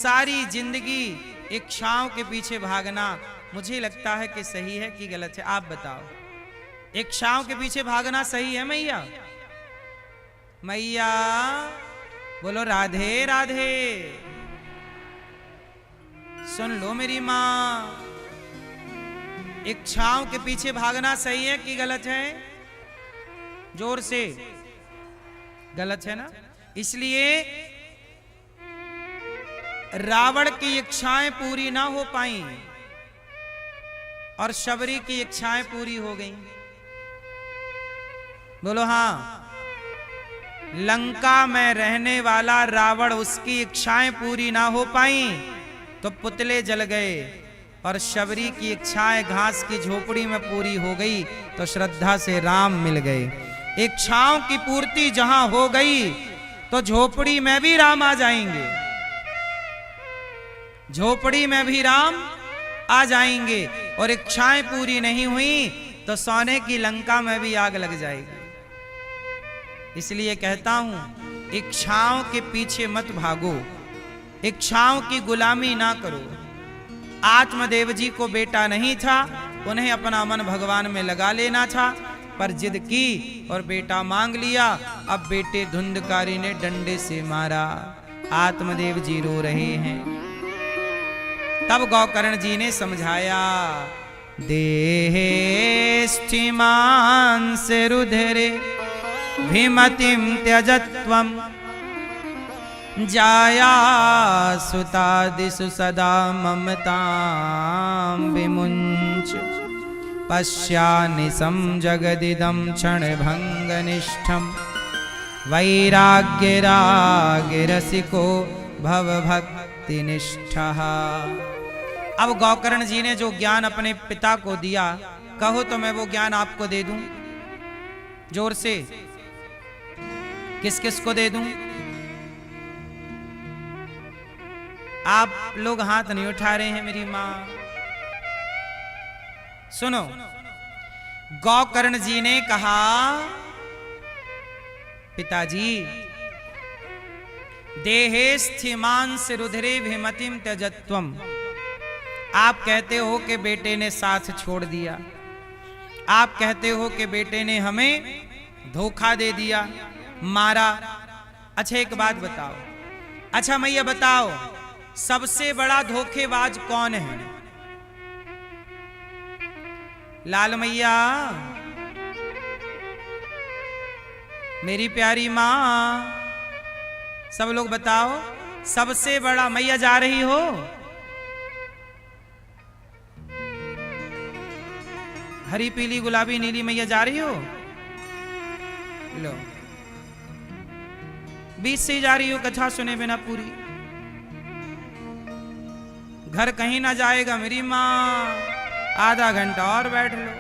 सारी जिंदगी इच्छाओं के पीछे भागना मुझे लगता है कि सही है कि गलत है? आप बताओ। इच्छाओं के पीछे भागना सही है मैया? मैया बोलो राधे राधे। सुन लो मेरी मां, इच्छाओं के पीछे भागना सही है कि गलत है? जोर से। गलत है ना? इसलिए रावण की इच्छाएं पूरी ना हो पाई और शबरी की इच्छाएं पूरी हो गईं। बोलो हाँ। लंका में रहने वाला रावण, उसकी इच्छाएं पूरी ना हो पाई तो पुतले जल गए, और शबरी की इच्छाएं घास की झोपड़ी में पूरी हो गई तो श्रद्धा से राम मिल गए। इच्छाओं की पूर्ति जहां हो गई तो झोपड़ी में भी राम आ जाएंगे, झोपड़ी में भी राम आ जाएंगे। और इच्छाएं पूरी नहीं हुई तो सोने की लंका में भी आग लग जाएगी। इसलिए कहता हूं, इच्छाओं के पीछे मत भागो, इच्छाओं की गुलामी ना करो। आत्मदेव जी को बेटा नहीं था, उन्हें अपना मन भगवान में लगा लेना था, पर जिद की और बेटा मांग लिया। अब बेटे धुंधकारी ने डंडे से मारा, आत्मदेव जी रो रहे हैं। तब गौकर्ण जी ने समझाया, देहे स्थिमांस रुधिरे भीमतिम त्यजत्वम जाया सुतादिषु सदा ममतां विमुञ्च पश्यानिशं जगदिदं क्षणभङ्गनिष्ठं वैराग्यरागिरसिको भवभक्तिनिष्ठः। अब गौकर्ण जी ने जो ज्ञान अपने पिता को दिया, कहो तो मैं वो ज्ञान आपको दे दूं? जोर से। किस किस को दे दूं? आप लोग हाथ नहीं उठा रहे हैं मेरी मां। सुनो, गौकर्ण जी ने कहा, पिताजी देहे स्थिमांस रुधिरे भीमतिम त्यजत्वम। आप कहते हो कि बेटे ने साथ छोड़ दिया, आप कहते हो कि बेटे ने हमें धोखा दे दिया, मारा। अच्छा एक बात बताओ, अच्छा मैया बताओ, सबसे बड़ा धोखेबाज कौन है? लाल मैया, मेरी प्यारी मां, सब लोग बताओ, सबसे बड़ा। मैया जा रही हो? हरी पीली गुलाबी नीली मैया जा रही हो? लो, बीच से ही जा रही हो कथा सुने बिना पूरी। घर कहीं ना जाएगा मेरी मां, आधा घंटा और बैठ लो।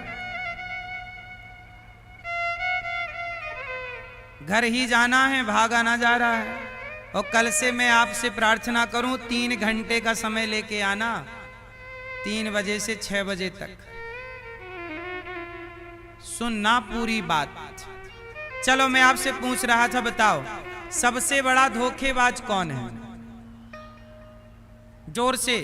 घर ही जाना है, भागा ना जा रहा है। और कल से मैं आपसे प्रार्थना करूं, 3 घंटे का समय लेके आना, 3 बजे से 6 बजे तक सुनना पूरी बात। चलो मैं आपसे पूछ रहा था, बताओ सबसे बड़ा धोखेबाज कौन है? जोर से।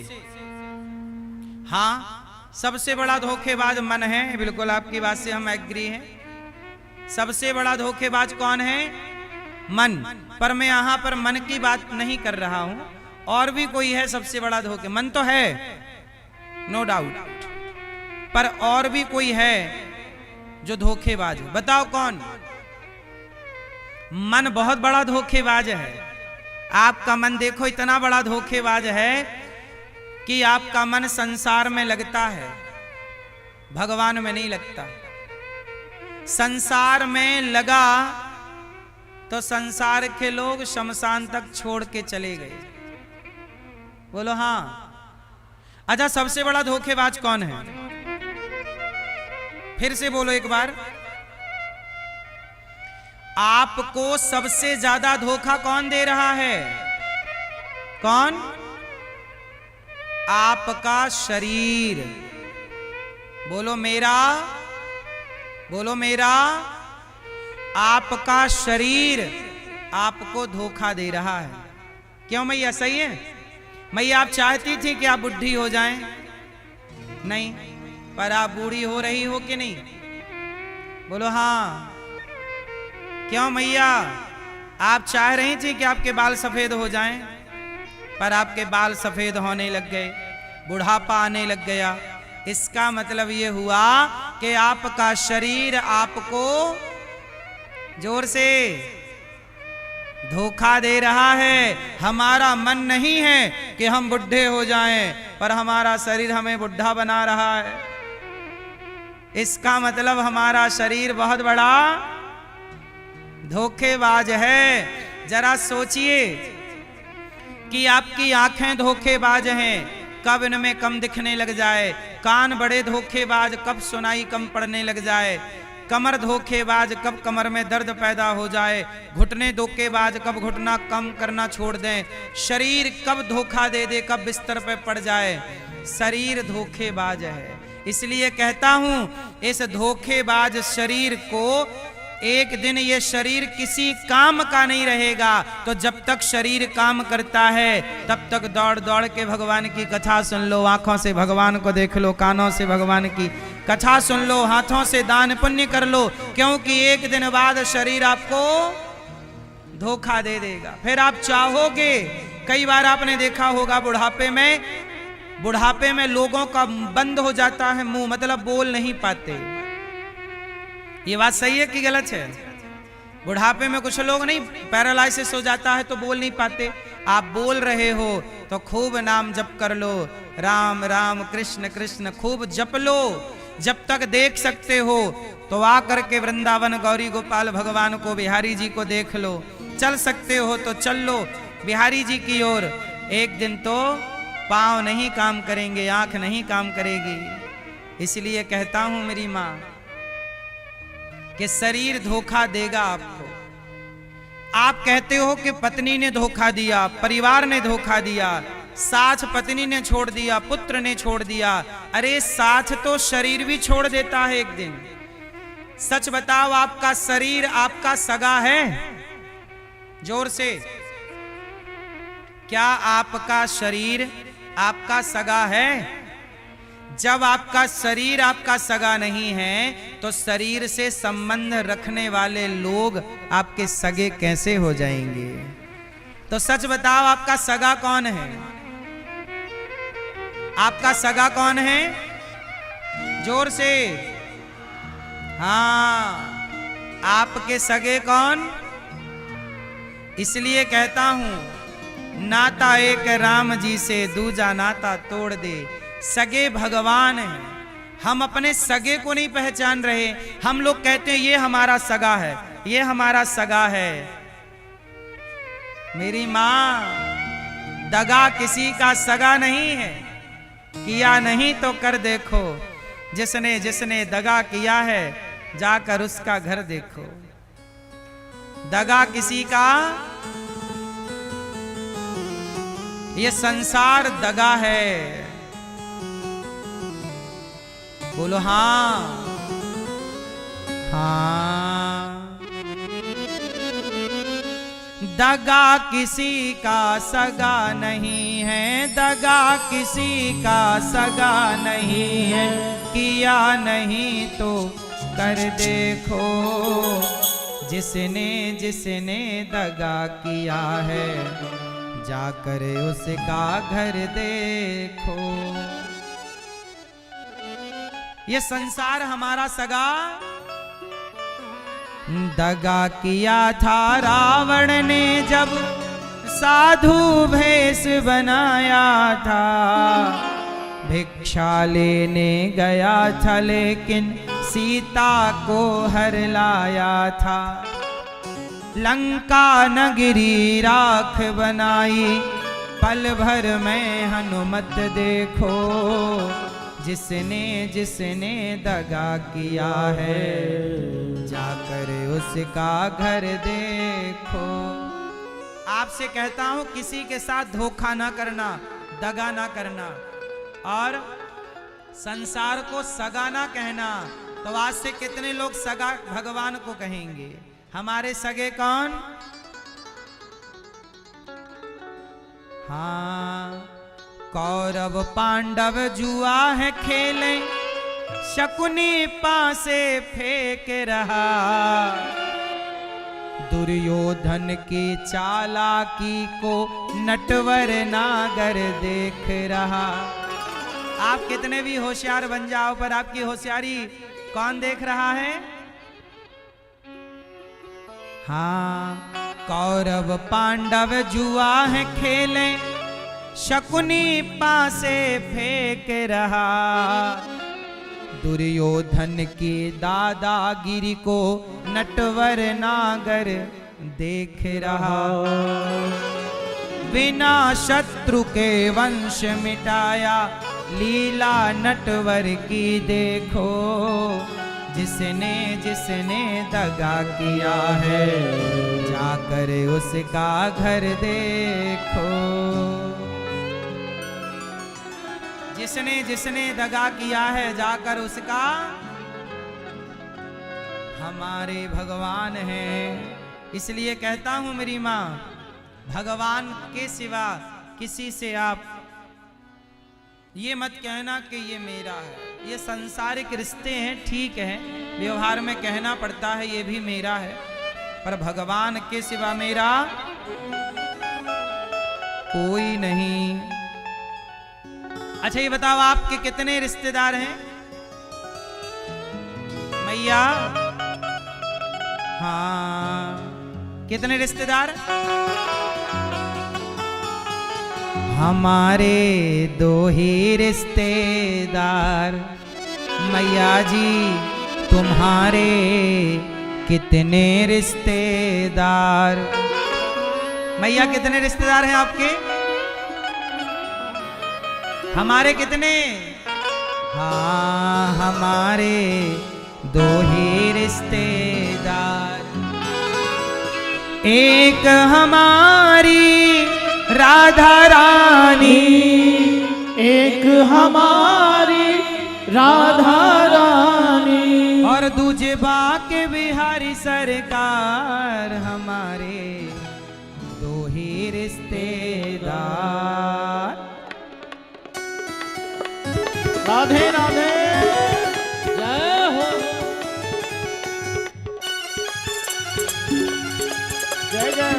हाँ, सबसे बड़ा धोखेबाज मन है। बिल्कुल आपकी बात से हम एग्री हैं। सबसे बड़ा धोखेबाज कौन है? मन। पर मैं यहां पर मन की बात नहीं कर रहा हूं, और भी कोई है सबसे बड़ा धोखे। मन तो है, नो डाउट, पर और भी कोई है जो धोखेबाज है। बताओ कौन? मन बहुत बड़ा धोखेबाज है। आपका मन देखो, इतना बड़ा धोखेबाज है कि आपका मन संसार में लगता है, भगवान में नहीं लगता। संसार में लगा तो संसार के लोग शमशान तक छोड़ के चले गए। बोलो हाँ। अच्छा, सबसे बड़ा धोखेबाज कौन है? फिर से बोलो एक बार। आपको सबसे ज्यादा धोखा कौन दे रहा है? कौन? आपका शरीर। बोलो मेरा, बोलो मेरा। आपका शरीर आपको धोखा दे रहा है। क्यों मैया? सही है। मैया आप चाहती थी कि आप बुढ़ी हो जाएं? नहीं, पर आप बूढ़ी हो रही हो कि नहीं? बोलो हाँ। क्यों मैया? आप चाह रही थी कि आपके बाल सफेद हो जाएं, पर आपके बाल सफेद होने लग गए, बुढ़ापा आने लग गया। इसका मतलब ये हुआ कि आपका शरीर आपको जोर से धोखा दे रहा है। हमारा मन नहीं है कि हम बुढ़े हो जाएं, पर हमारा शरीर हमें बुढ़ा बना रहा है। इसका मतलब हमारा शरीर बहुत बड़ा धोखेबाज है। जरा सोचिए कि आपकी आंखें धोखेबाज हैं, कब इनमें कम दिखने लग जाए। कान बड़े धोखेबाज, कब सुनाई कम पड़ने लग जाए। कमर धोखेबाज, कब कमर में दर्द पैदा हो जाए। घुटने धोखेबाज, कब घुटना कम करना छोड़ दें। शरीर कब धोखा दे दे, कब बिस्तर पे पड़ जाए। शरीर धोखेबाज है। इसलिए कहता हूं, इस धोखेबाज शरीर को एक दिन ये शरीर किसी काम का नहीं रहेगा। तो जब तक शरीर काम करता है तब तक दौड़ दौड़ के भगवान की कथा सुन लो, आंखों से भगवान को देख लो, कानों से भगवान की कथा सुन लो, हाथों से दान पुण्य कर लो, क्योंकि एक दिन बाद शरीर आपको धोखा दे देगा। फिर आप चाहोगे, कई बार आपने देखा होगा बुढ़ापे में लोगों का बंद हो जाता है मुंह, मतलब बोल नहीं पाते। ये बात सही है कि गलत है? बुढ़ापे में कुछ लोग नहीं, पैरालाइसिस हो जाता है तो बोल नहीं पाते। आप बोल रहे हो तो खूब नाम जप कर लो, राम राम कृष्ण कृष्ण खूब जप लो। जब तक देख सकते हो तो आ करके वृंदावन गौरी गोपाल भगवान को, बिहारी जी को देख लो। चल सकते हो तो चल लो बिहारी जी की ओर। एक दिन तो पांव नहीं काम करेंगे, आंख नहीं काम करेगी। इसलिए कहता हूं मेरी मां कि शरीर धोखा देगा आपको। आप कहते हो कि पत्नी ने धोखा दिया, परिवार ने धोखा दिया, साथ पत्नी ने छोड़ दिया, पुत्र ने छोड़ दिया। अरे साथ तो शरीर भी छोड़ देता है एक दिन। सच बताओ, आपका शरीर आपका सगा है? जोर से, क्या आपका शरीर आपका सगा है? जब आपका शरीर आपका सगा नहीं है तो शरीर से संबंध रखने वाले लोग आपके सगे कैसे हो जाएंगे? तो सच बताओ, आपका सगा कौन है? आपका सगा कौन है? जोर से। हाँ, आपके सगे कौन? इसलिए कहता हूं, नाता एक राम जी से दूजा नाता तोड़ दे। सगे भगवान हैं। हम अपने सगे को नहीं पहचान रहे। हम लोग कहते हैं ये हमारा सगा है, ये हमारा सगा है। मेरी मां, दगा किसी का सगा नहीं है। किया नहीं तो कर देखो, जिसने जिसने दगा किया है जाकर उसका घर देखो। दगा किसी का, ये संसार दगा है। बोलो हाँ। हाँ, दगा किसी का सगा नहीं है, दगा किसी का सगा नहीं है। किया नहीं तो कर देखो, जिसने जिसने दगा किया है जाकर उसका घर देखो। ये संसार हमारा सगा। दगा किया था रावण ने जब साधु भेष बनाया था। भिक्षा लेने गया था लेकिन सीता को हर लाया था। लंका नगरी राख बनाई, पल भर में हनुमत देखो। जिसने जिसने दगा किया है जाकर उसका घर देखो। आपसे कहता हूं, किसी के साथ धोखा ना करना, दगा ना करना, और संसार को सगा ना कहना। तो आज से कितने लोग सगा भगवान को कहेंगे? हमारे सगे कौन? हाँ, कौरव पांडव जुआ है खेले, शकुनी पासे फेंक रहा, दुर्योधन की चालाकी को नटवर नागर देख रहा। आप कितने भी होशियार बन जाओ, पर आपकी होशियारी कौन देख रहा है? हाँ, कौरव पांडव जुआ है खेले, शकुनी पासे फेंक रहा, दुर्योधन की दादागिरी को नटवर नागर देख रहा। बिना शत्रु के वंश मिटाया, लीला नटवर की देखो, जिसने जिसने दगा किया है, जाकर उसका घर देखो। जिसने जिसने दगा किया है, जाकर उसका। हमारे भगवान हैं, इसलिए कहता हूं मेरी माँ, भगवान के सिवा किसी से आप ये मत कहना कि ये मेरा है। ये सांसारिक रिश्ते हैं, ठीक है, व्यवहार में कहना पड़ता है ये भी मेरा है, पर भगवान के सिवा मेरा कोई नहीं। अच्छा ये बताओ, आपके कितने रिश्तेदार हैं मैया? हाँ, कितने रिश्तेदार? हमारे दो ही रिश्तेदार। मैया जी तुम्हारे कितने रिश्तेदार? मैया कितने रिश्तेदार हैं आपके? हमारे कितने? हाँ, हमारे दो ही रिश्तेदार। एक हमारी राधा रानी, एक हमारी राधा रानी, और दूजे बाके बिहारी सरकार। हमारे दो ही रिश्तेदार। राधे राधे, जय हो, जय जय।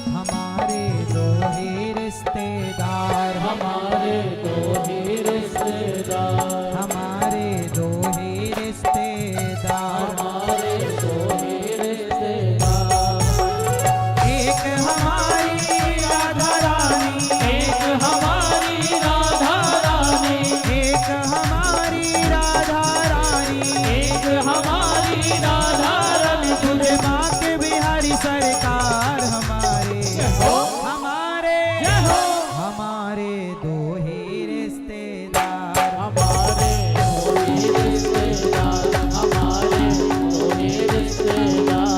हमारे दो ही रिश्तेदार, हमारे दो ही रिश्तेदार, हमारे दो ही रिश्तेदार, हमारे दो ही रिश्तेदार। एक हमारी राधा रानी, एक हमारी राधा रानी, एक हमारी राधा रानी, एक हमारी राधा रानी। तुझे माँ के बिहारी सरकार। हमारे हमारे हमारे दो ही रिश्तेदार, हमारे दो ही रिश्तेदार, हमारे दो ही रिश्तेदार।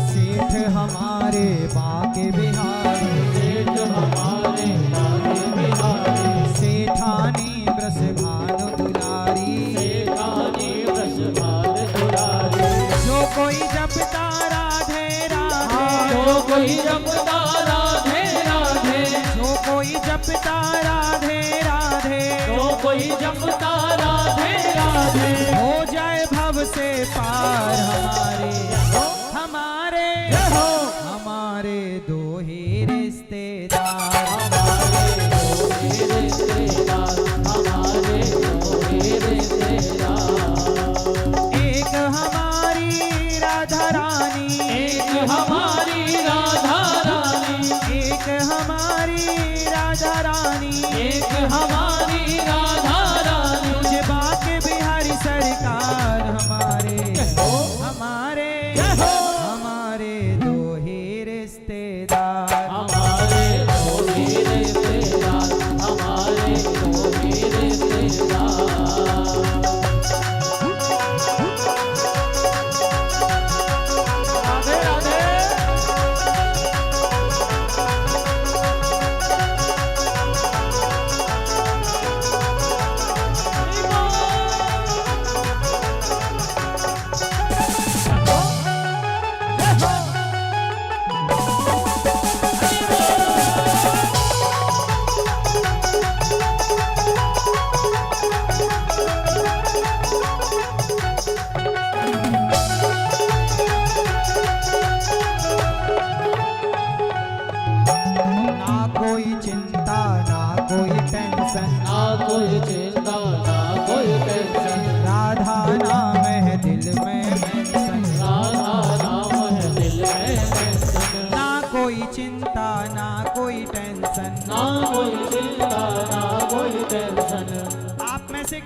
सेठ हमारे बाके बिहारी, सेठ हमारे बाके बिहारी, सेठानी ब्रस भानु दुलारी, सेठानी ब्रज भार दुलारी। जो कोई जपता राधे राधे, जो कोई जपता राधे राधे, जो कोई जपता राधे राधे, जो कोई जपता राधे राधे, हो जाए भव से पार। हमारे हमारे हमारे दो ही रिश्तेदार, हमारे दो ही रिश्तेदार, हमारे दो ही रिश्तेदार। एक हमारी राधा रानी, एक हमारी राधा रानी, एक हमारी राधा रानी, एक हमारी राधा रानी। तुझे बाके बिहारी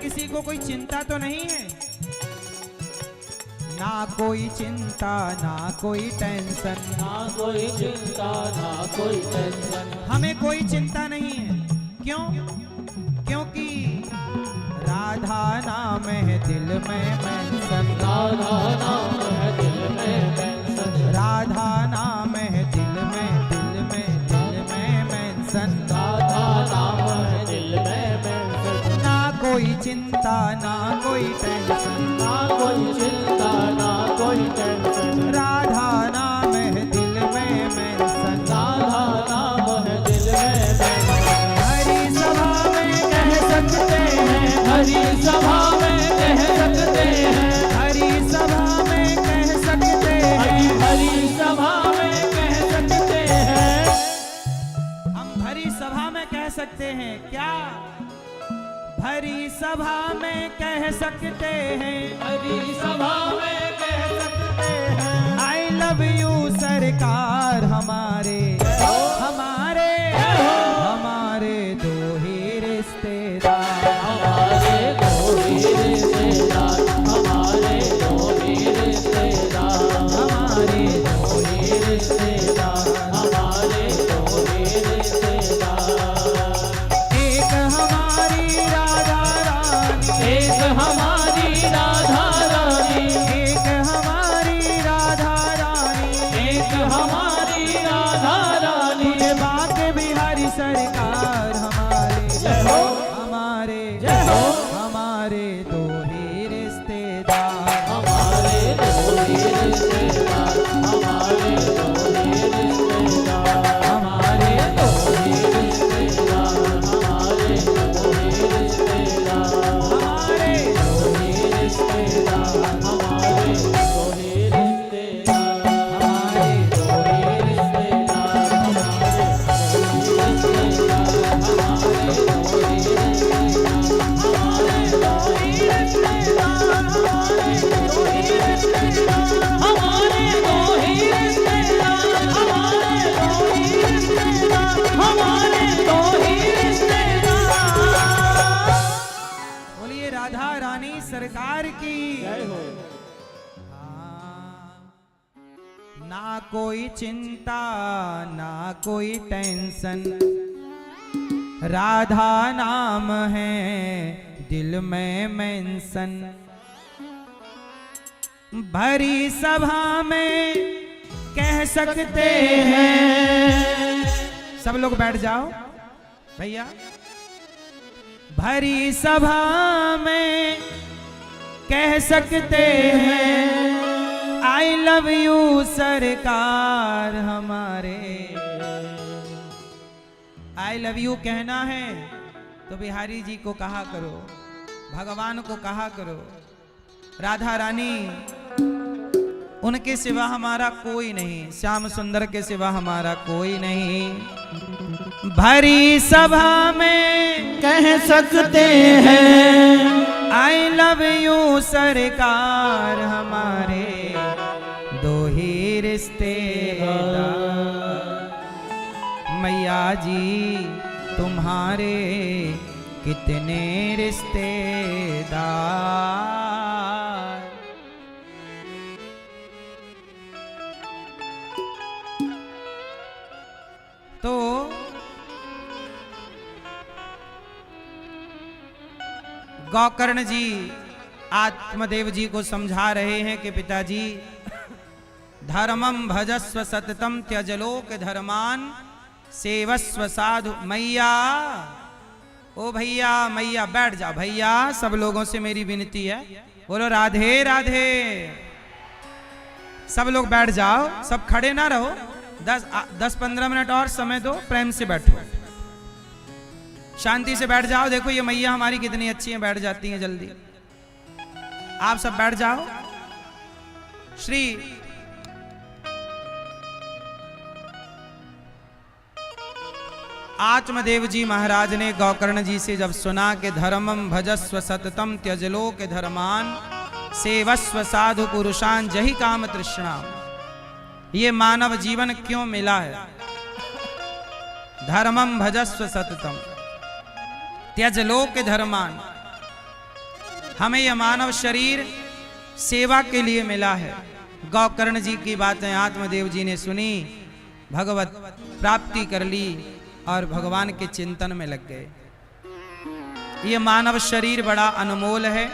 किसी को कोई चिंता तो नहीं है? ना कोई चिंता ना कोई टेंशन, ना कोई चिंता ना कोई टेंशन, हमें कोई चिंता नहीं है। क्यों? क्योंकि राधा नाम है दिल में मेंशन, राधा नाम है दिल में मेंशन, राधा नाम है दिल में मेंशन, राधा नाम है दिल में मेंशन। ना कोई चिंता ना कोई टेंशन, ना कोई चिंता ना कोई टेंशन, राधा नाम है दिल में मेंशन, राधा नाम है दिल में मेंशन। हरि सभा में कह सकते हैं, हरि सभा में कह सकते हैं, हरि सभा में कह सकते हैं, हरि सभा में कह सकते हैं। हम भरी सभा में कह सकते हैं। क्या? भरी सभा में कह सकते हैं, हरि सभा में कह सकते हैं। आई लव यू सरकार हमारे, हमारे हमारे दो ही रिश्तेदार, हमारे दो ही रिश्तेदार, हमारे दो ही रिश्तेदार, हमारे दो ही रिश्तेदार, हमारे दो ही रिश्तेदार। एक हमारी राधा रानी, एक हमारी राधा रानी, एक हमारी राधा रानी, एक हमारी राधा रानी। ये बाके बिहारी सरकार हमारे, जय हो, हमारे जय हो। हमारे दो ही रिश्तेदार, हमारे दो ही रिश्तेदार, हमारे दो ही रिश्तेदार, हमारे दो ही रिश्तेदार, हमारे दो ही रिश्तेदार, हमारे दो ही रिश्तेदार, हमारे दो ही रिश्तेदार, हमारे दो ही रिश्तेदार, हमारे दो ही रिश्तेदार, हमारे दो ही रिश्तेदार, हमारे दो ही रिश्तेदार, हमारे दो ही रिश्तेदार, हमारे दो ही रिश्तेदार। बोलिए राधा रानी सरकार की। जय हो। ना कोई चिंता ना कोई टेंशन, राधा नाम है दिल में मेंशन, भरी सभा में कह सकते हैं। सब लोग बैठ जाओ भैया। भरी सभा में कह सकते हैं, आई लव यू सरकार हमारे। आई लव यू कहना है तो बिहारी जी को कहा करो, भगवान को कहा करो, राधा रानी उनके सिवा हमारा कोई नहीं, श्याम सुंदर के सिवा हमारा कोई नहीं। भरी सभा में कह सकते हैं, आई लव यू सरकार हमारे दो ही रिश्तेदार। मैया जी तुम्हारे कितने रिश्तेदार। तो गौकर्ण जी आत्मदेव जी को समझा रहे हैं कि पिताजी धर्मम भजस्व सततम त्यजलोक धर्मान सेवस्व साधु। मैया ओ भैया, मैया बैठ जाओ भैया, सब लोगों से मेरी विनती है, बोलो राधे राधे। सब लोग बैठ जाओ, सब खड़े ना रहो, 10-15 मिनट और समय दो, प्रेम से बैठो, शांति से बैठ जाओ। देखो ये मैया हमारी कितनी अच्छी हैं, बैठ जाती हैं जल्दी। आप सब बैठ जाओ। श्री आत्मदेव जी महाराज ने गौकर्ण जी से जब सुना कि धर्मम भजस्व सततम त्यजलोक धर्मान सेवस्व साधु पुरुषान जहि काम तृष्णा, ये मानव जीवन क्यों मिला है? धर्मम भजस्व सततम त्यजलोक धर्मान, हमें यह मानव शरीर सेवा के लिए मिला है। गौकर्ण जी की बातें आत्मदेव जी ने सुनी, भगवत प्राप्ति कर ली और भगवान के चिंतन में लग गए। ये मानव शरीर बड़ा अनमोल है।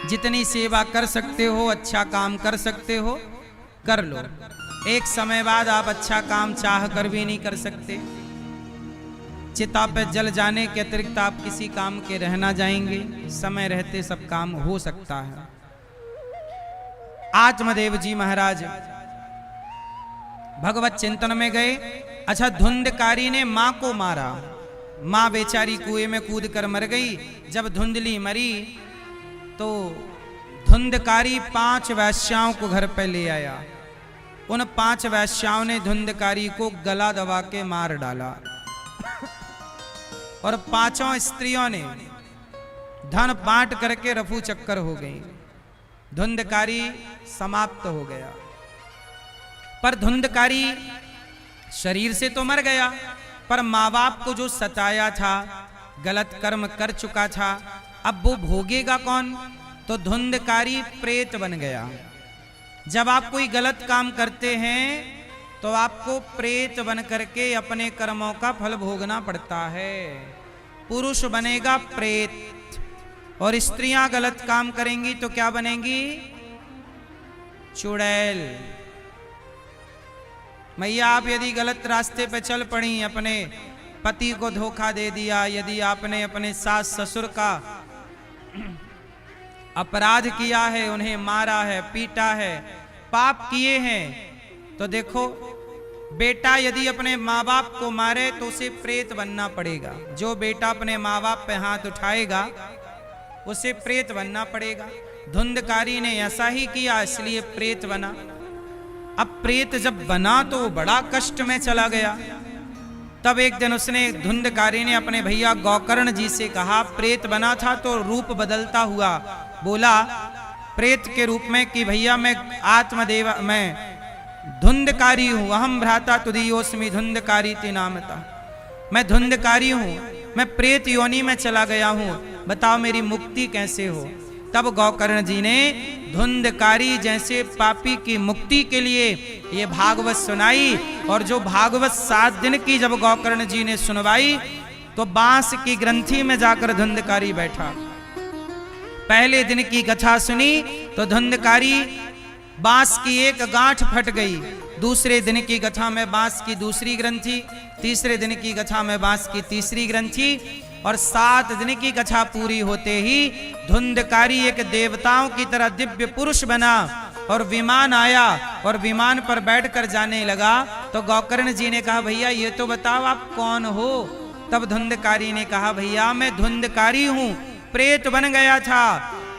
जितनी सेवा कर सकते हो, अच्छा काम कर सकते हो, कर लो। एक समय बाद आप अच्छा काम चाह कर भी नहीं कर सकते। चिता पे जल जाने के अतिरिक्त आप किसी काम के रहना जाएंगे। समय रहते सब काम हो सकता है। आत्मदेव जी महाराज भगवत चिंतन में गए। अच्छा, धुंधकारी ने मां को मारा। मां बेचारी कुएं में कूद कर मर गई। जब धुंधली मरी तो धुंधकारी 5 वैश्याओं को घर पे ले आया। उन 5 वैश्याओं ने धुंधकारी को गला दबा के मार डाला और 5 स्त्रियों ने धन बांट करके रफू चक्कर हो गई। धुंधकारी समाप्त हो गया। पर धुंधकारी शरीर से तो मर गया, पर माँ बाप को जो सताया था, गलत कर्म कर चुका था, अब वो भोगेगा कौन? तो धुंधकारी प्रेत बन गया। जब आप कोई गलत काम करते हैं तो आपको प्रेत बन करके अपने कर्मों का फल भोगना पड़ता है। पुरुष बनेगा प्रेत और स्त्रियां गलत काम करेंगी तो क्या बनेंगी? चुड़ैल। मैया, आप यदि गलत रास्ते पे चल पड़ी, अपने पति को धोखा दे दिया, यदि आपने अपने सास ससुर का अपराध किया है, उन्हें मारा है, पीटा है, पाप किए हैं, तो देखो बेटा यदि अपने माँ बाप को मारे तो उसे प्रेत बनना पड़ेगा। जो बेटा अपने माँ बाप पे हाथ उठाएगा उसे प्रेत बनना पड़ेगा। धुंधकारी ने ऐसा ही किया, इसलिए प्रेत बना। अब प्रेत जब बना तो वो बड़ा कष्ट में चला गया। तब एक दिन उसने, धुंधकारी ने अपने भैया गौकर्ण जी से कहा, प्रेत बना था तो रूप बदलता हुआ बोला प्रेत के रूप में कि भैया मैं आत्मदेव, मैं धुंधकारी हूं, अहम भ्राता तुदीयोस्मि धुंधकारी ते नामता। मैं धुंधकारी हूं, मैं प्रेत योनि में चला गया हूं, बताओ मेरी मुक्ति कैसे हो? तब गौकर्ण जी ने धुंधकारी जैसे पापी की मुक्ति के लिए ये भागवत सुनाई। और जो भागवत 7 दिन की जब गौकर्ण जी ने सुनवाई तो बांस की ग्रंथि में जाकर धुंधकारी बैठा। पहले दिन की कथा सुनी तो धुंधकारी बांस की एक गांठ फट गई। दूसरे दिन की कथा में बांस की दूसरी ग्रंथि, तीसरे दिन की कथा में बांस की तीसरी ग्रंथि, और 7 दिन की कथा पूरी होते ही धुंधकारी एक देवताओं की तरह दिव्य पुरुष बना और विमान आया और विमान पर बैठकर जाने लगा। तो गौकर्ण जी ने कहा, भैया ये तो बताओ आप कौन हो? तब धुंधकारी ने कहा, भैया मैं धुंधकारी हूं, प्रेत बन गया था।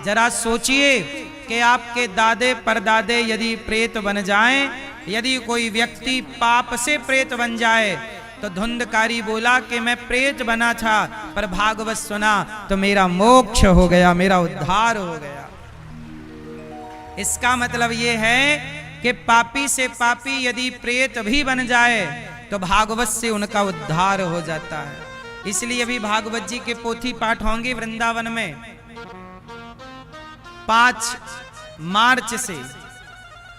जरा सोचिए कि आपके दादे परदादे यदि प्रेत बन जाएं, यदि कोई व्यक्ति पाप से प्रेत बन जाए, तो धुंधकारी बोला कि मैं प्रेत बना था पर भागवत सुना तो मेरा मोक्ष हो गया, मेरा उद्धार हो गया। इसका मतलब ये है कि पापी से पापी यदि प्रेत भी बन जाए तो भागवत से उनका उद्धार हो जाता है। इसलिए अभी भागवत जी के पोथी पाठ होंगे वृंदावन में 5 मार्च से।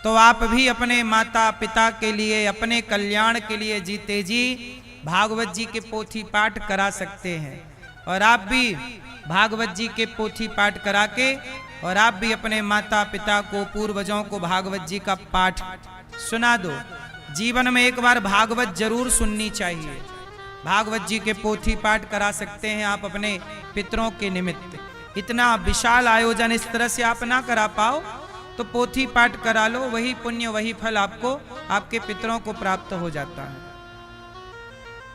तो आप भी अपने माता पिता के लिए, अपने कल्याण के लिए जीते जी भागवत जी के पोथी पाठ करा सकते हैं। और आप भी भागवत जी के पोथी पाठ करा के और आप भी अपने माता पिता को, पूर्वजों को भागवत जी का पाठ सुना दो। जीवन में एक बार भागवत जरूर सुननी चाहिए। भागवत जी के पोथी पाठ करा सकते हैं आप अपने पितरों के निमित्त। इतना विशाल आयोजन इस तरह से आप ना करा पाओ तो पोथी पाठ करा लो, वही पुण्य वही फल आपको आपके पितरों को प्राप्त हो जाता है।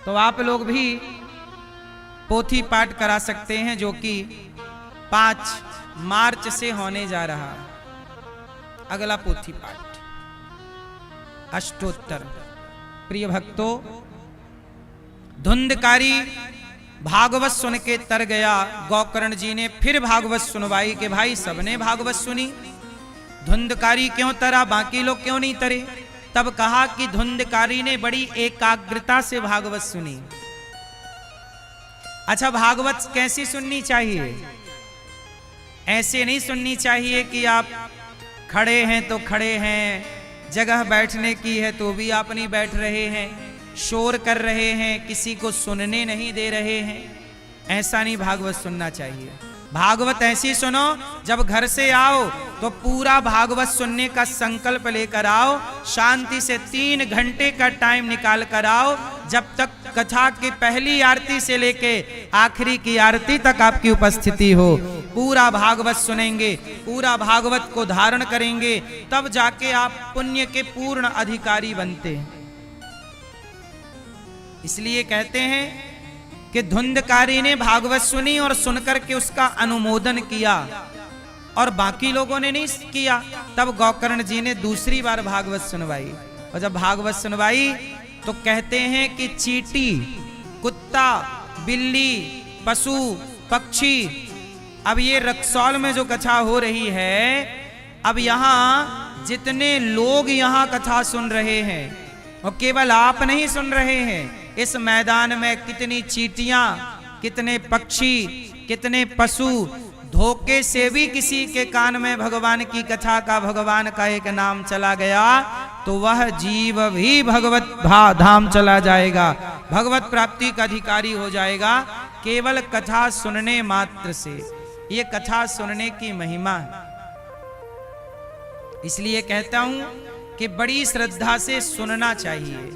तो आप लोग भी पोथी पाठ करा सकते हैं, जो कि 5 मार्च से होने जा रहा है। अगला पोथी पाठ अष्टोत्तर। प्रिय भक्तों, धुंधकारी भागवत सुन के तर गया। गौकर्ण जी ने फिर भागवत सुनवाई के भाई सबने भागवत सुनी। धुंधकारी क्यों तरा, बाकी लोग क्यों नहीं तरे? तब कहा कि धुंधकारी ने बड़ी एकाग्रता से भागवत सुनी। अच्छा, भागवत कैसी सुननी चाहिए? ऐसे नहीं सुननी चाहिए कि आप खड़े हैं तो खड़े हैं, जगह बैठने की है तो भी आप नहीं बैठ रहे हैं, शोर कर रहे हैं, किसी को सुनने नहीं दे रहे हैं। ऐसा नहीं भागवत सुनना चाहिए। भागवत ऐसी सुनो, जब घर से आओ तो पूरा भागवत सुनने का संकल्प लेकर आओ, शांति से 3 घंटे का टाइम निकाल कर आओ, जब तक कथा की पहली आरती से लेके आखिरी की आरती तक आपकी उपस्थिति हो। पूरा भागवत सुनेंगे, पूरा भागवत को धारण करेंगे, तब जाके आप पुण्य के पूर्ण अधिकारी बनते हैं। इसलिए कहते हैं कि धुंधकारी ने भागवत सुनी और सुनकर के उसका अनुमोदन किया और बाकी लोगों ने नहीं किया। तब गोकर्ण जी ने दूसरी बार भागवत सुनवाई, और जब भागवत सुनवाई तो कहते हैं कि चींटी, कुत्ता, बिल्ली, पशु, पक्षी, अब ये रक्सौल में जो कथा हो रही है, अब यहाँ जितने लोग यहाँ कथा सुन रहे हैं, और केवल आप नहीं सुन रहे हैं, इस मैदान में कितनी चींटियां, कितने पक्षी, कितने पशु, धोखे से भी किसी के कान में भगवान की कथा का, भगवान का एक नाम चला गया तो वह जीव भी भगवत धाम चला जाएगा, भगवत प्राप्ति का अधिकारी हो जाएगा, केवल कथा सुनने मात्र से। ये कथा सुनने की महिमा है। इसलिए कहता हूं कि बड़ी श्रद्धा से सुनना चाहिए।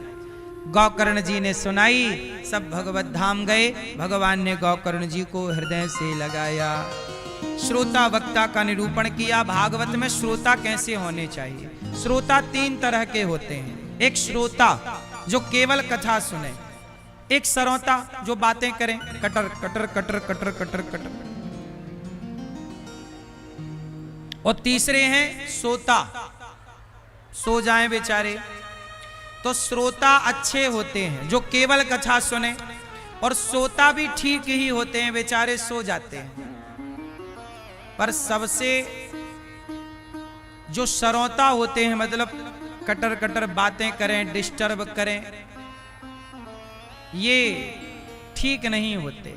गोकर्ण जी ने सुनाई, सब भगवत धाम गए, भगवान ने गोकर्ण जी को हृदय से लगाया। श्रोता वक्ता का निरूपण किया। भागवत में श्रोता कैसे होने चाहिए? श्रोता 3 तरह के होते हैं। एक श्रोता जो केवल कथा सुने, एक श्रोता जो बातें करें, cutter cutter cutter cutter cutter cutter, और तीसरे हैं सोता, सो जाएं बेचारे। तो श्रोता अच्छे होते हैं जो केवल कथा सुने, और सोता भी ठीक ही होते हैं, बेचारे सो जाते हैं। पर सबसे जो श्रोता होते हैं, मतलब कटर कटर बातें करें, डिस्टर्ब करें, ये ठीक नहीं होते।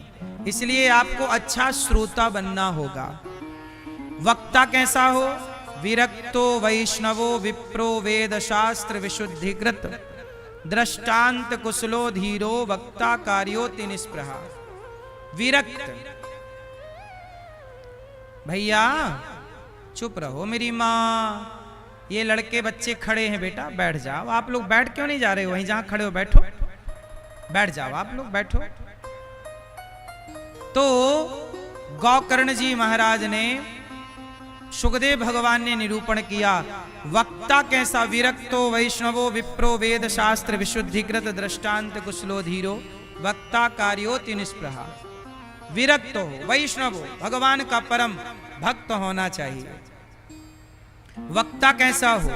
इसलिए आपको अच्छा श्रोता बनना होगा। वक्ता कैसा हो? विरक्तो वैष्णवो विप्रो वेद शास्त्र विशुद्धिकृत दृष्टांत कुशलो धीरो वक्ता कार्योति निष्प्रहा। विरक्त, भैया चुप रहो, मेरी माँ, ये लड़के बच्चे खड़े हैं, बेटा बैठ जाओ। आप लोग बैठ क्यों नहीं जा रहे हो? वहीं जहां खड़े हो बैठो, बैठ जाओ, आप लोग बैठो। तो गोकर्ण जी महाराज ने, सुखदेव भगवान ने निरूपण किया, वक्ता कैसा? विरक्तो वैष्णवो विप्रो वेद शास्त्र विशुद्धिकृत दृष्टांत कुशलो धीरो वक्ता कार्योति निष्प्रहा। विरक्त हो, वैष्णव हो, भगवान का परम भक्त होना चाहिए। वक्ता कैसा हो?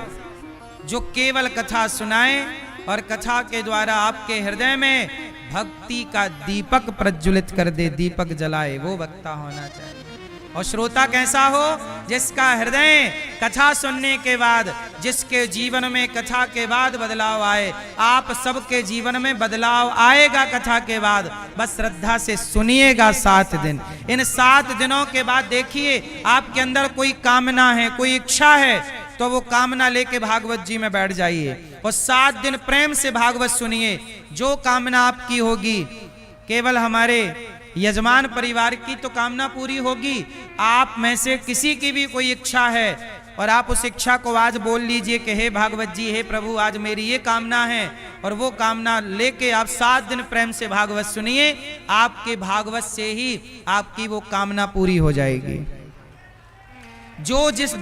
जो केवल कथा सुनाए और कथा के द्वारा आपके हृदय में भक्ति का दीपक प्रज्वलित कर दे, दीपक जलाए, वो वक्ता होना चाहिए। और श्रोता कैसा हो? जिसका हृदय कथा सुनने के बाद, जिसके जीवन में कथा के बाद बदलाव आए। आप सबके जीवन में बदलाव आएगा कथा के बाद, बस श्रद्धा से सुनिएगा 7 दिन। इन 7 दिनों के बाद देखिए, आपके अंदर कोई कामना है, कोई इच्छा है, तो वो कामना लेके भागवत जी में बैठ जाइए और 7 दिन प्रेम से भागवत सुनिए। जो कामना आपकी होगी, केवल हमारे यजमान परिवार की तो कामना पूरी होगी, आप में से किसी की भी कोई इच्छा है और आप उस इच्छा को आज बोल लीजिए कि हे भागवत जी, हे प्रभु, आज मेरी ये कामना है, और वो कामना लेके आप 7 दिन प्रेम से भागवत सुनिए। आपके भागवत से ही आपकी वो कामना पूरी हो जाएगी। जो जिस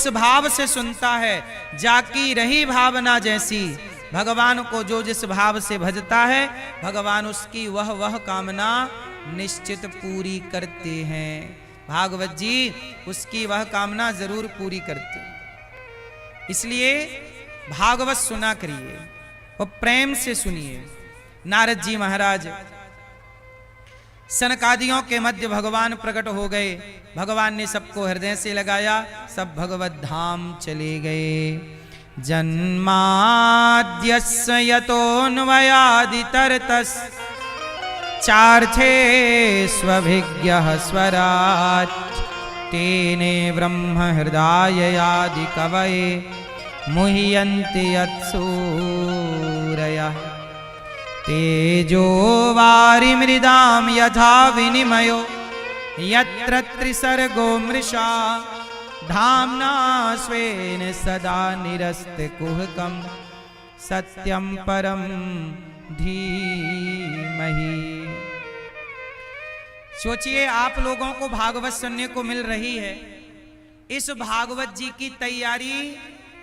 भाव से सुनता है, जाकी रही भावना जैसी। भगवान को जो जिस भाव से भजता है, भगवान उसकी वह कामना निश्चित पूरी करते हैं। भागवत जी उसकी वह कामना जरूर पूरी करते हैं। इसलिए भागवत सुना करिए और प्रेम से सुनिए। नारद जी महाराज सनकादियों के मध्य भगवान प्रकट हो गए। भगवान ने सबको हृदय से लगाया, सब भगवत धाम चले गए। जन्माद्यस्य यतोऽन्वयादितरतस् चार्थे स्वभिज्ञः स्वराट् तेने ब्रह्म हृदयादि कवये मुह्यन्ति यत्सूरयः तेजो वारिमृदां यथा विनिमयो यत्र त्रिसर्गो मृषा धाम्ना स्वेन सदा निरस्तकुहकं सत्यं परं धीमहि। सोचिए, आप लोगों को भागवत सुनने को मिल रही है। इस भागवत जी की तैयारी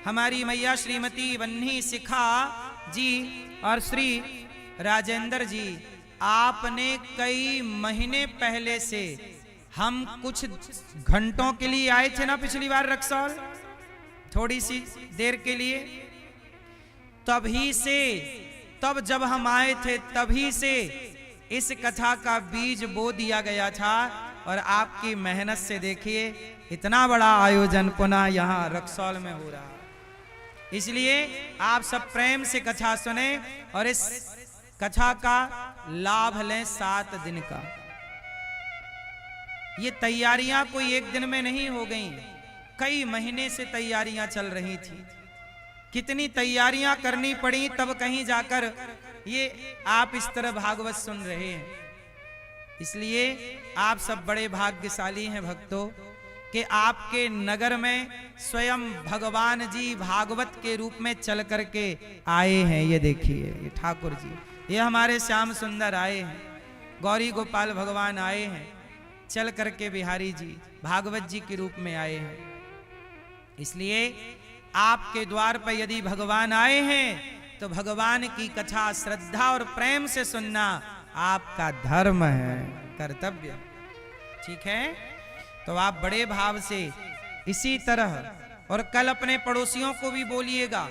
हमारी मैया श्रीमती वन्नी शिखा जी और श्री राजेंद्र जी, आपने कई महीने पहले से, हम कुछ घंटों के लिए आए थे ना पिछली बार रक्सौल, थोड़ी सी देर के लिए, तभी से, तब जब हम आए थे तभी से इस कथा का बीज बो दिया गया था। और आपकी मेहनत से देखिए इतना बड़ा आयोजन पुनः यहाँ रक्सौल में हो रहा है। इसलिए आप सब प्रेम से कथा सुने और इस कथा का लाभ लें 7 दिन का। ये तैयारियां कोई एक दिन में नहीं हो गई, कई महीने से तैयारियां चल रही थी। कितनी तैयारियां करनी पड़ी, तब कहीं जाकर ये आप इस तरह भागवत सुन रहे हैं। इसलिए आप सब बड़े भाग्यशाली हैं भक्तों कि आपके नगर में स्वयं भगवान जी भागवत के रूप में चल करके आए हैं। ये देखिए, ये ठाकुर जी, ये हमारे श्याम सुंदर आए हैं, गौरी गोपाल भगवान आए हैं, चल करके बिहारी जी भागवत जी के रूप में आए हैं। इसलिए आपके द्वार पर यदि भगवान आए हैं तो भगवान की कथा श्रद्धा और प्रेम से सुनना आपका धर्म है, कर्तव्य। ठीक है, तो आप बड़े भाव से इसी तरह, और कल अपने पड़ोसियों को भी बोलिएगा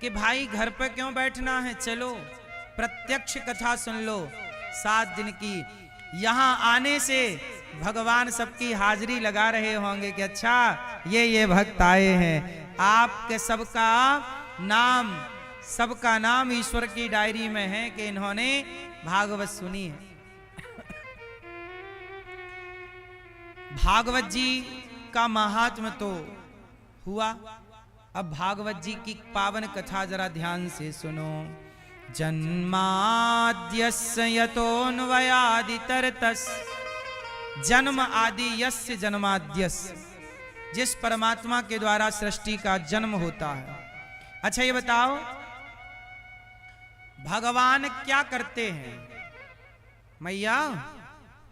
कि भाई घर पर क्यों बैठना है, चलो प्रत्यक्ष कथा सुन लो 7 दिन की। यहाँ आने से भगवान सबकी हाजिरी लगा रहे होंगे कि अच्छा ये भक्त आए हैं। आपके सबका नाम ईश्वर की डायरी में है कि इन्होंने भागवत सुनी है। भागवत जी का महात्म तो हुआ, अब भागवत जी की पावन कथा जरा ध्यान से सुनो। जन्माद्यस्य यतोऽन्वयादितरतस्य, जन्म आदि यस्य जन्माद्यस्य, जिस परमात्मा के द्वारा सृष्टि का जन्म होता है। अच्छा ये बताओ, भगवान क्या करते हैं? मैया,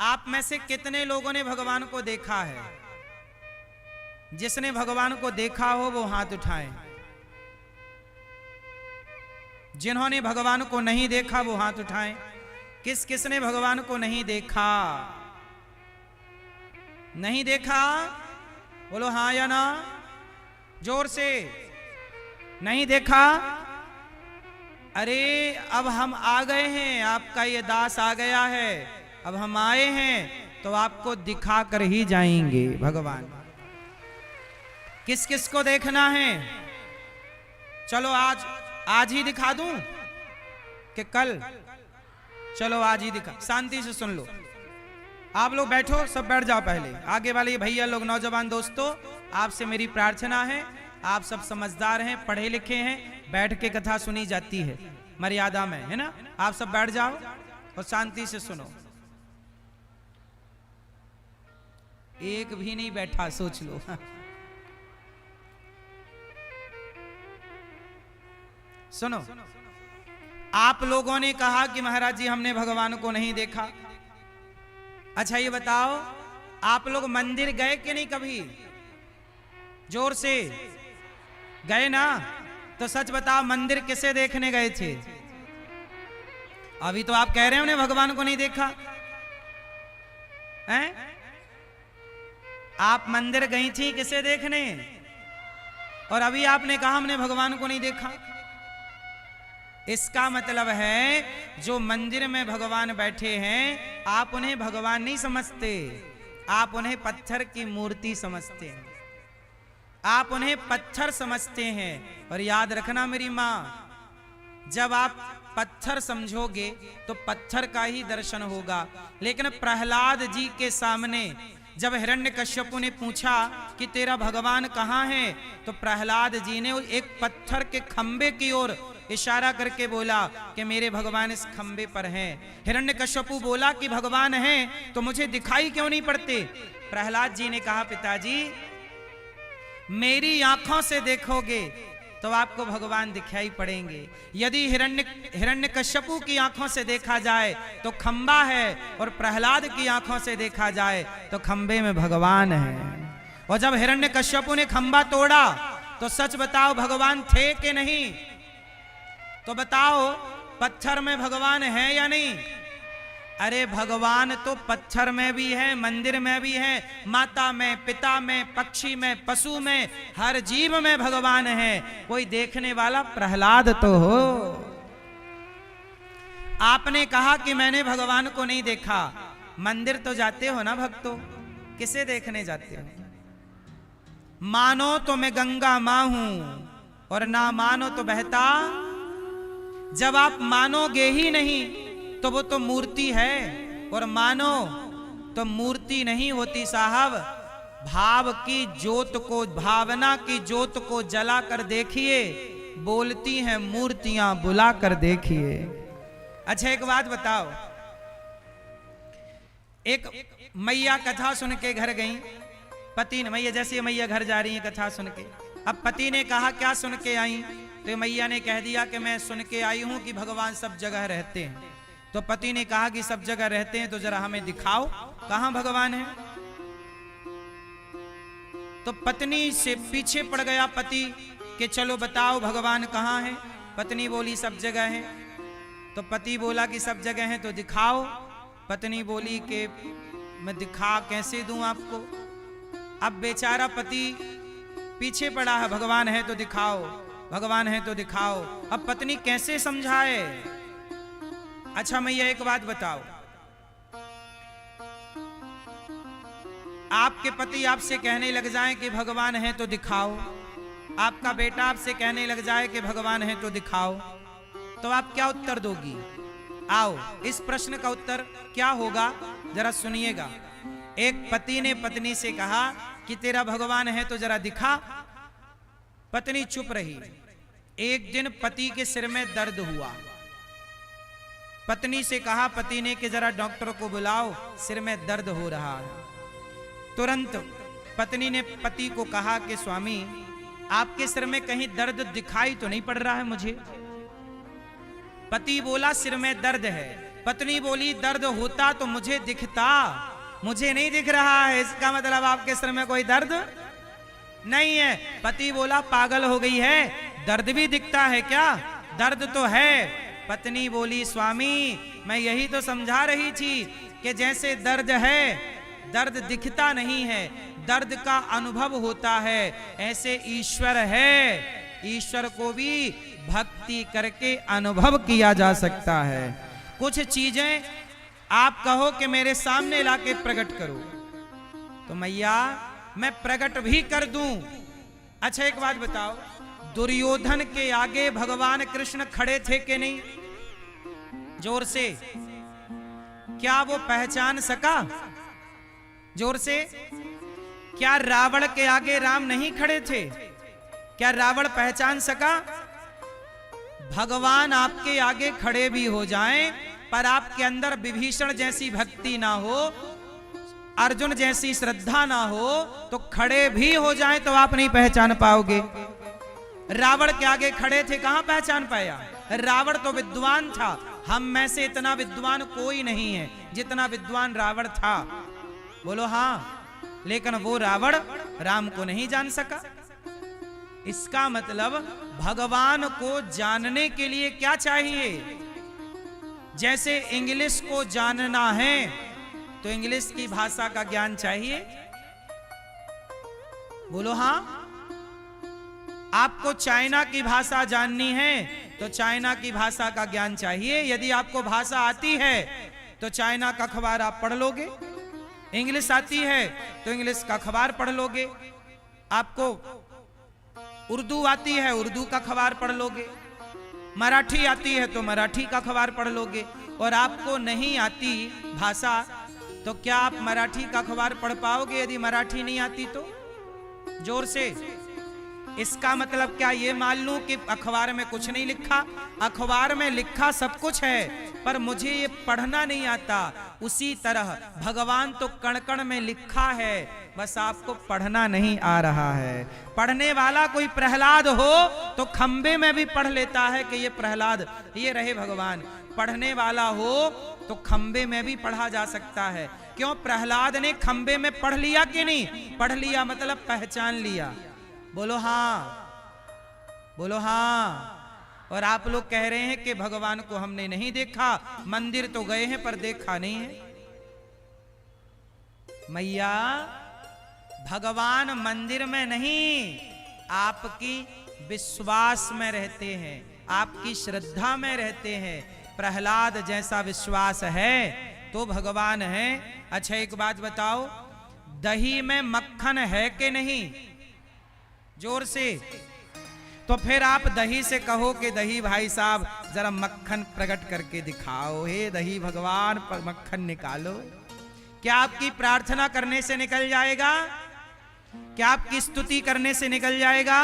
आप में से कितने लोगों ने भगवान को देखा है? जिसने भगवान को देखा हो वो हाथ उठाएं। जिन्होंने भगवान को नहीं देखा वो हाथ उठाएं। किस किसने भगवान को नहीं देखा? नहीं देखा बोलो हाँ या ना, जोर से। नहीं देखा? अरे अब हम आ गए हैं, आपका ये दास आ गया है, अब हम आए हैं तो आपको दिखा कर ही जाएंगे भगवान। किस किस को देखना है? चलो आज ही दिखा दूं कि कल? चलो आज ही दिखा। शांति से सुन लो, आप लोग बैठो, सब बैठ जाओ। पहले आगे वाले भैया लोग, नौजवान दोस्तों, आपसे मेरी प्रार्थना है, आप सब समझदार हैं, पढ़े लिखे हैं, बैठ के कथा सुनी जाती है मर्यादा में, है ना? आप सब बैठ जाओ और शांति से सुनो। एक भी नहीं बैठा, सोच लो। सुनो, आप लोगों ने कहा कि महाराज जी हमने भगवान को नहीं देखा। अच्छा ये बताओ, आप लोग मंदिर गए कि नहीं कभी? जोर से गए ना? तो सच बताओ, मंदिर किसे देखने गए थे? अभी तो आप कह रहे हैं हमने भगवान को नहीं देखा हैं? आप मंदिर गई थी किसे देखने? और अभी आपने कहा हमने भगवान को नहीं देखा। इसका मतलब है जो मंदिर में भगवान बैठे हैं, आप उन्हें भगवान नहीं समझते, आप उन्हें पत्थर की मूर्ति समझते हैं, आप उन्हें पत्थर समझते हैं। और याद रखना मेरी माँ, जब आप पत्थर समझोगे तो पत्थर का ही दर्शन होगा। लेकिन प्रहलाद जी के सामने जब हिरण्यकश्यपु ने पूछा कि तेरा भगवान कहाँ है, तो प्रहलाद जी ने एक पत्थर के खंबे की ओर इशारा करके बोला कि मेरे भगवान इस खंबे पर हैं। हिरण्यकश्यपु बोला कि भगवान हैं तो मुझे दिखाई क्यों नहीं पड़ते? प्रहलाद जी ने कहा पिताजी, मेरी आंखों से देखोगे तो आपको भगवान दिखाई पड़ेंगे। यदि हिरण्यकश्यपु की आंखों से देखा जाए तो खंबा है, और प्रहलाद की आंखों से देखा जाए तो खंबे में भगवान है। और जब हिरण्यकश्यपु ने खंबा तोड़ा तो सच बताओ भगवान थे कि नहीं? तो बताओ पत्थर में भगवान है या नहीं? अरे भगवान तो पत्थर में भी है, मंदिर में भी है, माता में, पिता में, पक्षी में, पशु में, हर जीव में भगवान है। कोई देखने वाला प्रहलाद तो हो। आपने कहा कि मैंने भगवान को नहीं देखा। मंदिर तो जाते हो ना भक्तों, किसे देखने जाते हो? मानो तो मैं गंगा मां हूं और ना मानो तो बहता। जब आप मानोगे ही नहीं तो वो तो मूर्ति है, और मानो तो मूर्ति नहीं होती साहब। भाव की ज्योत को, भावना की ज्योत को जला कर देखिए, बोलती हैं मूर्तियां बुला कर देखिए। अच्छा एक बात बताओ, एक मैया कथा सुन के घर गई। पति ने, मैया जैसे मैया घर जा रही है कथा सुन के, अब पति ने कहा क्या सुन के आई? तो मैया ने कह दिया कि मैं सुन के आई हूं कि भगवान सब जगह रहते हैं। तो पति ने कहा कि सब जगह रहते हैं तो जरा हमें दिखाओ कहां भगवान है। तो पत्नी से पीछे पड़ गया पति कि चलो बताओ भगवान कहां है। पत्नी बोली सब जगह है। तो पति बोला कि सब जगह है तो दिखाओ। पत्नी बोली कि मैं दिखा कैसे दूं आपको? अब बेचारा पति पीछे पड़ा है, भगवान है तो दिखाओ, भगवान है तो दिखाओ। अब पत्नी कैसे समझाए? अच्छा मैया एक बात बताओ, आपके पति आपसे कहने लग जाएं कि भगवान है तो दिखाओ, आपका बेटा आपसे कहने लग जाए कि भगवान है तो दिखाओ, तो आप क्या उत्तर दोगी? आओ इस प्रश्न का उत्तर क्या होगा जरा सुनिएगा। एक पति ने पत्नी से कहा कि तेरा भगवान है तो जरा दिखा। पत्नी चुप रही। एक दिन पति के सिर में दर्द हुआ। पत्नी से कहा पति ने कि जरा डॉक्टर को बुलाओ, सिर में दर्द हो रहा है। तुरंत पत्नी ने पति को कहा कि स्वामी आपके सिर में कहीं दर्द दिखाई तो नहीं पड़ रहा है मुझे। पति बोला सिर में दर्द है। पत्नी बोली दर्द होता तो मुझे दिखता, मुझे नहीं दिख रहा है, इसका मतलब आपके सिर में कोई दर्द नहीं है। पति बोला पागल हो गई है, दर्द भी दिखता है क्या? दर्द तो है। पत्नी बोली स्वामी मैं यही तो समझा रही थी कि जैसे दर्द है, दर्द दिखता नहीं है, दर्द का अनुभव होता है, ऐसे ईश्वर है, ईश्वर को भी भक्ति करके अनुभव किया जा सकता है। कुछ चीजें आप कहो कि मेरे सामने लाके प्रकट करो, तो मैया मैं प्रकट भी कर दूं। अच्छा एक बात बताओ, दुर्योधन के आगे भगवान कृष्ण खड़े थे कि नहीं? जोर से, क्या वो पहचान सका? जोर से। क्या रावण के आगे राम नहीं खड़े थे? क्या रावण पहचान सका? भगवान आपके आगे खड़े भी हो जाएं, पर आपके अंदर विभीषण जैसी भक्ति ना हो, अर्जुन जैसी श्रद्धा ना हो, तो खड़े भी हो जाएं तो आप नहीं पहचान पाओगे। रावण के आगे खड़े थे, कहां पहचान पाया? रावण तो विद्वान था, हम में से इतना विद्वान कोई नहीं है जितना विद्वान रावण था। बोलो हाँ, लेकिन वो रावण राम को नहीं जान सका। इसका मतलब भगवान को जानने के लिए क्या चाहिए? जैसे इंग्लिश को जानना है तो इंग्लिश की भाषा का ज्ञान चाहिए। बोलो हाँ। आपको चाइना की भाषा जाननी है तो चाइना की भाषा का ज्ञान चाहिए। यदि आपको भाषा आती है तो चाइना का अखबार आप पढ़ लोगे, इंग्लिश आती है तो इंग्लिश का अखबार पढ़ लोगे, आपको उर्दू आती है उर्दू का अखबार पढ़ लोगे, मराठी आती है तो मराठी का अखबार पढ़ लोगे, और आपको नहीं आती भाषा तो क्या आप मराठी का अखबार पढ़ पाओगे यदि मराठी नहीं आती तो? जोर से। इसका मतलब क्या ये मान लूं कि अखबार में कुछ नहीं लिखा? अखबार में लिखा सब कुछ है, पर मुझे ये पढ़ना नहीं आता। उसी तरह भगवान तो कण कण में लिखा है, बस आपको पढ़ना नहीं आ रहा है। पढ़ने वाला कोई प्रहलाद हो तो खंबे में भी पढ़ लेता है कि ये प्रहलाद, ये रहे भगवान। पढ़ने वाला हो तो खंबे में भी पढ़ा जा सकता है। क्यों? प्रहलाद ने खंबे में पढ़ लिया कि नहीं? पढ़ लिया, मतलब पहचान लिया। बोलो हाँ, बोलो हाँ। और आप लोग कह रहे हैं कि भगवान को हमने नहीं देखा, मंदिर तो गए हैं पर देखा नहीं है। मैया, भगवान मंदिर में नहीं, आपकी विश्वास में रहते हैं, आपकी श्रद्धा में रहते हैं। प्रहलाद जैसा विश्वास है तो भगवान है। अच्छा एक बात बताओ, दही में मक्खन है कि नहीं? जोर से। तो फिर आप दही से कहो कि दही भाई साहब जरा मक्खन प्रकट करके दिखाओ, हे दही भगवान पर मक्खन निकालो। क्या आपकी प्रार्थना करने से निकल जाएगा? क्या आपकी स्तुति करने से निकल जाएगा?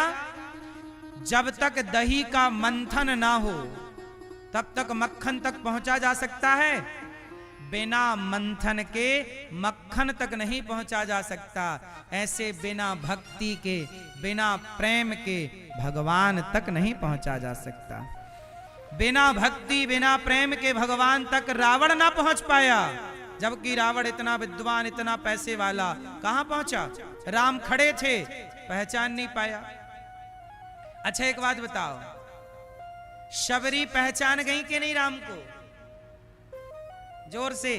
जब तक दही का मंथन ना हो तब तक मक्खन तक पहुंचा जा सकता है। बिना मंथन के मक्खन तक नहीं पहुंचा जा सकता। ऐसे बिना भक्ति के, बिना प्रेम के भगवान तक नहीं पहुंचा जा सकता। बिना भक्ति, बिना प्रेम के भगवान तक रावण ना पहुंच पाया, जबकि रावण इतना विद्वान, इतना पैसे वाला, कहां पहुंचा? राम खड़े थे, पहचान नहीं पाया। अच्छा एक बात बताओ, शबरी पहचान गई कि नहीं राम को? जोर से,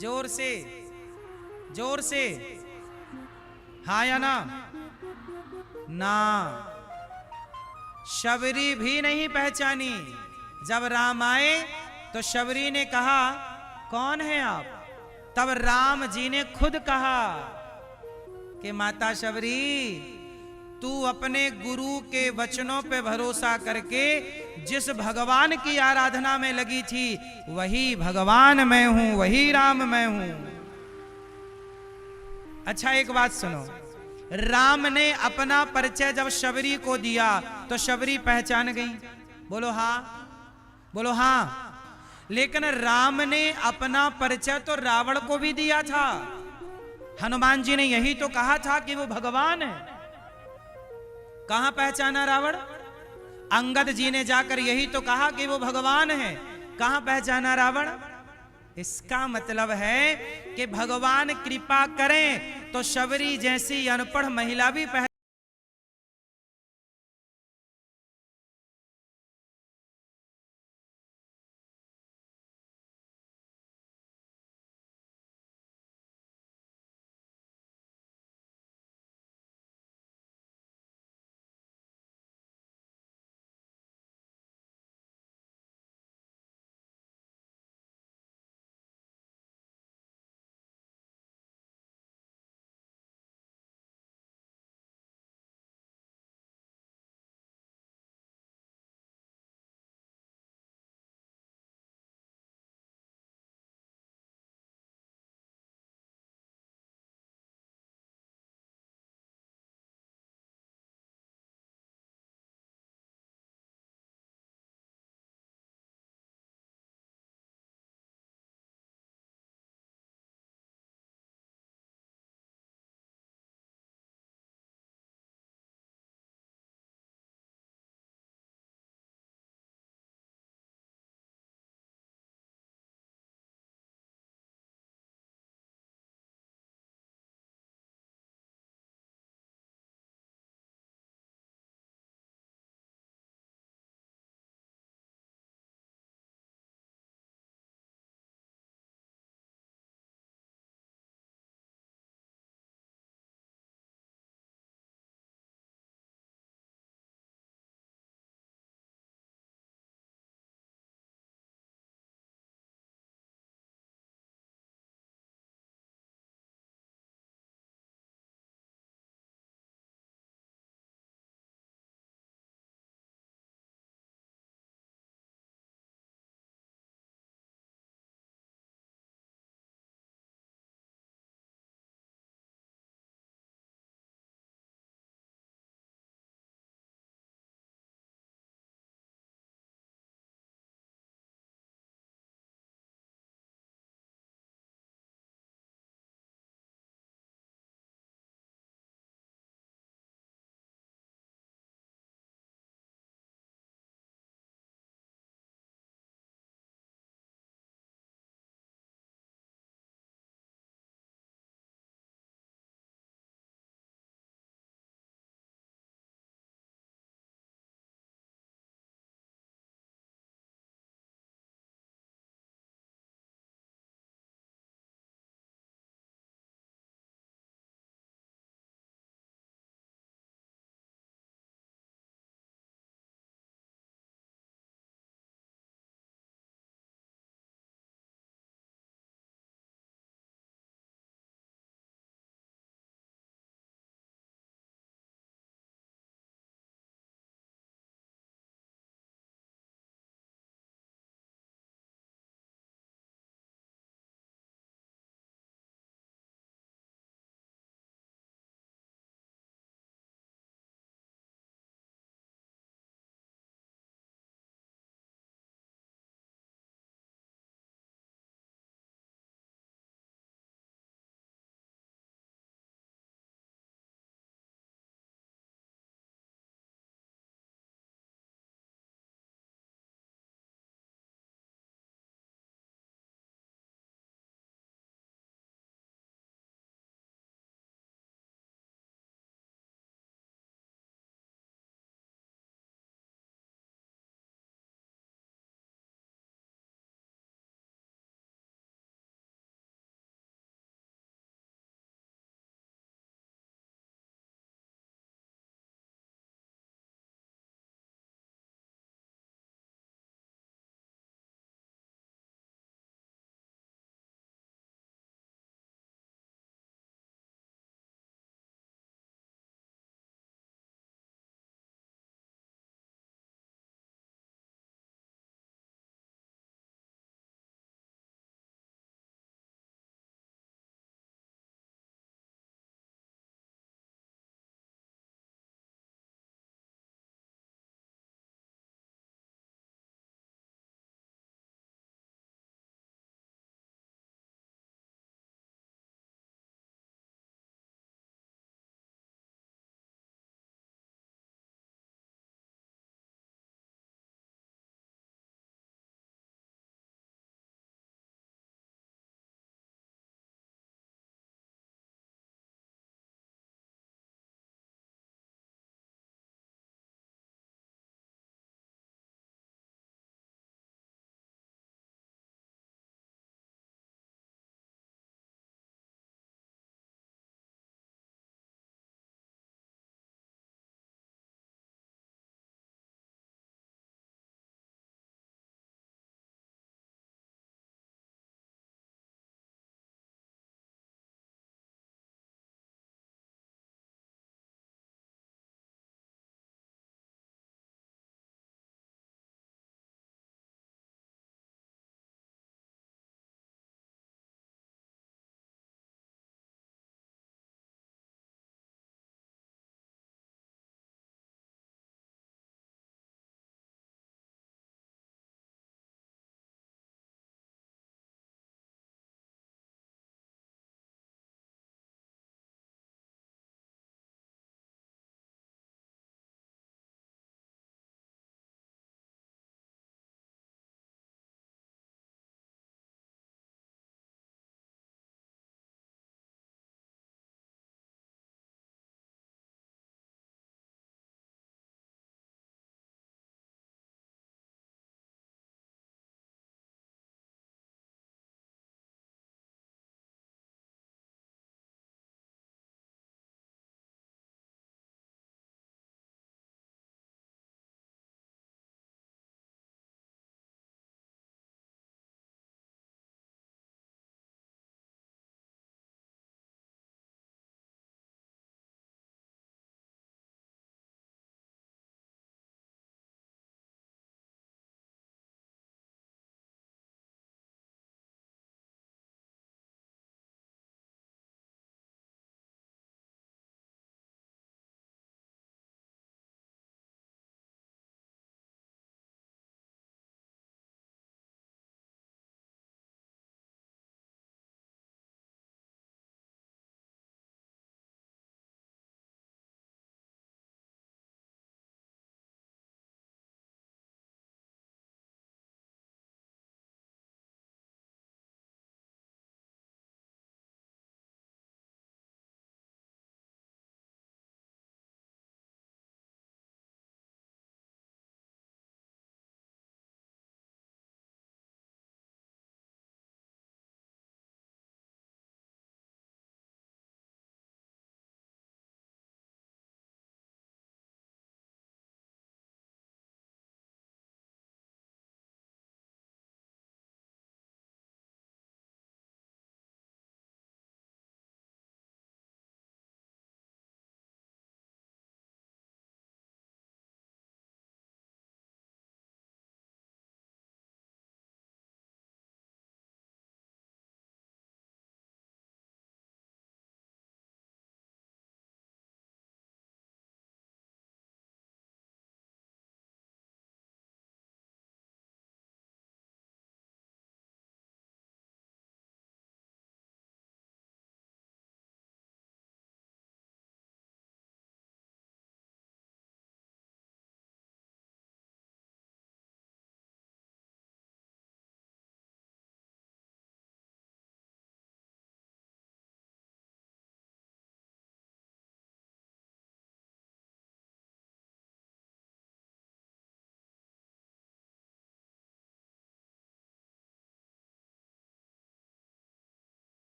जोर से, जोर से। हाँ या ना? ना, शबरी भी नहीं पहचानी। जब राम आए तो शबरी ने कहा कौन है आप? तब राम जी ने खुद कहा कि माता शबरी, तू अपने गुरु के वचनों पे भरोसा करके जिस भगवान की आराधना में लगी थी वही भगवान मैं हूं, वही राम मैं हूं। अच्छा एक बात सुनो, राम ने अपना परिचय जब शबरी को दिया तो शबरी पहचान गई। बोलो हाँ, बोलो हाँ। लेकिन राम ने अपना परिचय तो रावण को भी दिया था। हनुमान जी ने यही तो कहा था कि वो भगवान है। कहां पहचाना रावण? अंगद जी ने जाकर यही तो कहा कि वो भगवान है। कहां पहचाना रावण? इसका मतलब है कि भगवान कृपा करें तो शबरी जैसी अनपढ़ महिला भी